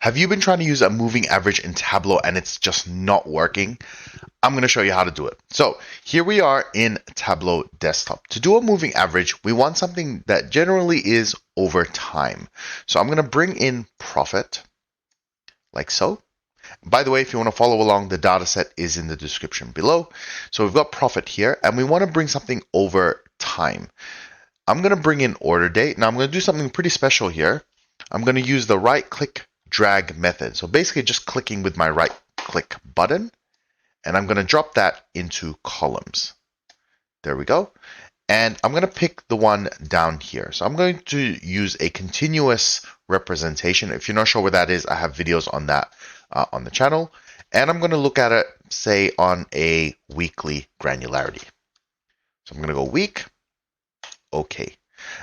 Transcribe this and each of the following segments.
Have you been trying to use a moving average in Tableau and it's just not working? I'm going to show you how to do it. So here we are in Tableau desktop. To do a moving average, we want something that generally is over time. So I'm going to bring in profit like so. By the way, if you want to follow along, the data set is in the description below. So we've got profit here and we want to bring something over time. I'm going to bring in order date. Now I'm going to do something pretty special here. I'm going to use the right click drag method. So basically just clicking with my right click button, and I'm going to drop that into columns. There we go. And I'm going to pick the one down here. So I'm going to use a continuous representation. If you're not sure what that is, I have videos on that on the channel. And I'm going to look at it, say, on a weekly granularity. So I'm going to go week. Okay.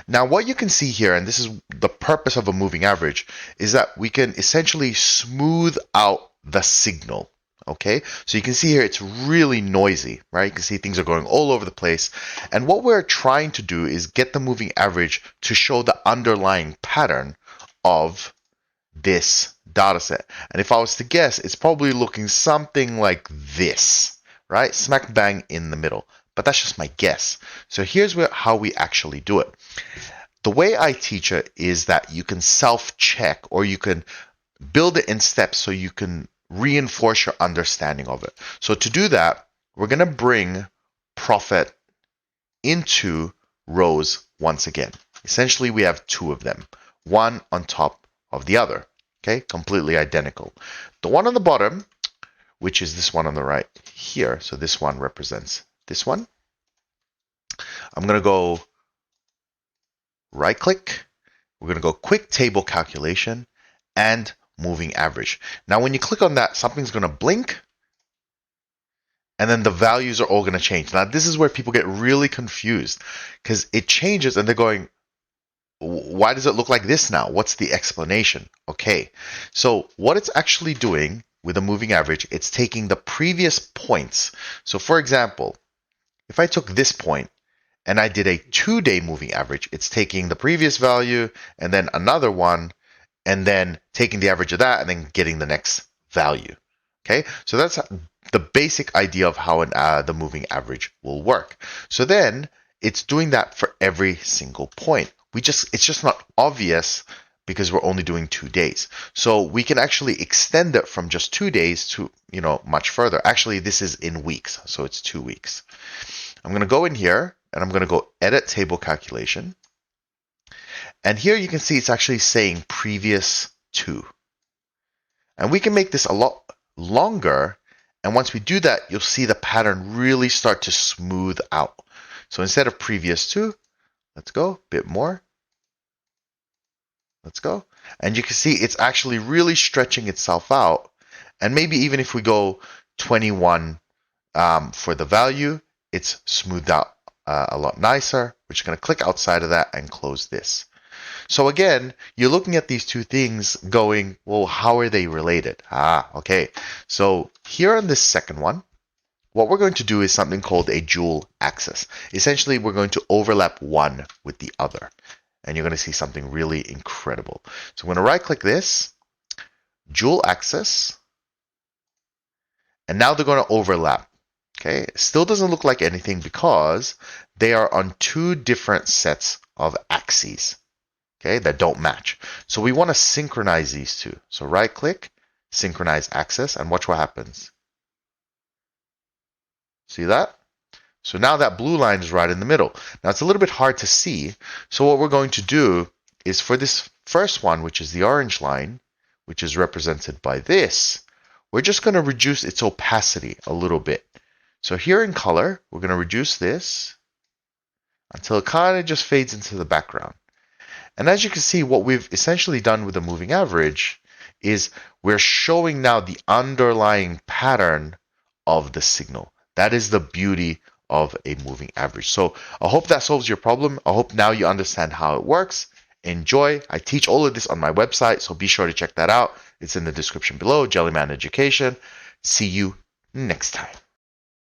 Now what you can see here, and this is the purpose of a moving average, is that we can essentially smooth out the signal. Okay, so you can see here it's really noisy, right? You can see things are going all over the place. And what we're trying to do is get the moving average to show the underlying pattern of this data set. And if I was to guess, it's probably looking something like this, right? Smack bang in the middle. But that's just my guess. So here's how we actually do it. The way I teach it is that you can self-check, or you can build it in steps so you can reinforce your understanding of it. So to do that, we're going to bring profit into rows once again. Essentially, we have two of them, one on top of the other, okay? Completely identical. The one on the bottom, which is this one on the right here, so this one represents this one. I'm going to go right click. We're going to go quick table calculation and moving average. Now, when you click on that, something's going to blink and then the values are all going to change. Now, this is where people get really confused because it changes and they're going, why does it look like this now? What's the explanation? Okay, so what it's actually doing with a moving average, it's taking the previous points. So for example, if I took this point and I did a 2-day moving average, it's taking the previous value and then another one, and then taking the average of that and then getting the next value. Okay, so that's the basic idea of how the moving average will work. So then it's doing that for every single point. It's just not obvious because we're only doing 2 days. So we can actually extend it from just 2 days to, much further. Actually, this is in weeks, so it's 2 weeks. I'm going to go in here and I'm going to go edit table calculation. And here you can see it's actually saying previous to. And we can make this a lot longer. And once we do that, you'll see the pattern really start to smooth out. So instead of previous to, let's go a bit more. Let's go. And you can see it's actually really stretching itself out. And maybe even if we go 21 for the value, it's smoothed out a lot nicer. We're just going to click outside of that and close this. So again, you're looking at these two things going, well, how are they related? Okay. So here on this second one, what we're going to do is something called a dual axis. Essentially, we're going to overlap one with the other. And you're going to see something really incredible. So I'm going to right click this, dual axis, and now they're going to overlap. Okay, still doesn't look like anything because they are on two different sets of axes, okay, that don't match. So we want to synchronize these two. So right click, synchronize axis, and watch what happens. See that? So now that blue line is right in the middle. Now it's a little bit hard to see. So what we're going to do is for this first one, which is the orange line, which is represented by this, we're just going to reduce its opacity a little bit. So here in color, we're going to reduce this until it kind of just fades into the background. And as you can see, what we've essentially done with the moving average is we're showing now the underlying pattern of the signal. That is the beauty of a moving average. So I hope that solves your problem. I hope now you understand how it works. Enjoy. I teach all of this on my website, so be sure to check that out. It's in the description below, Jellyman Education. See you next time.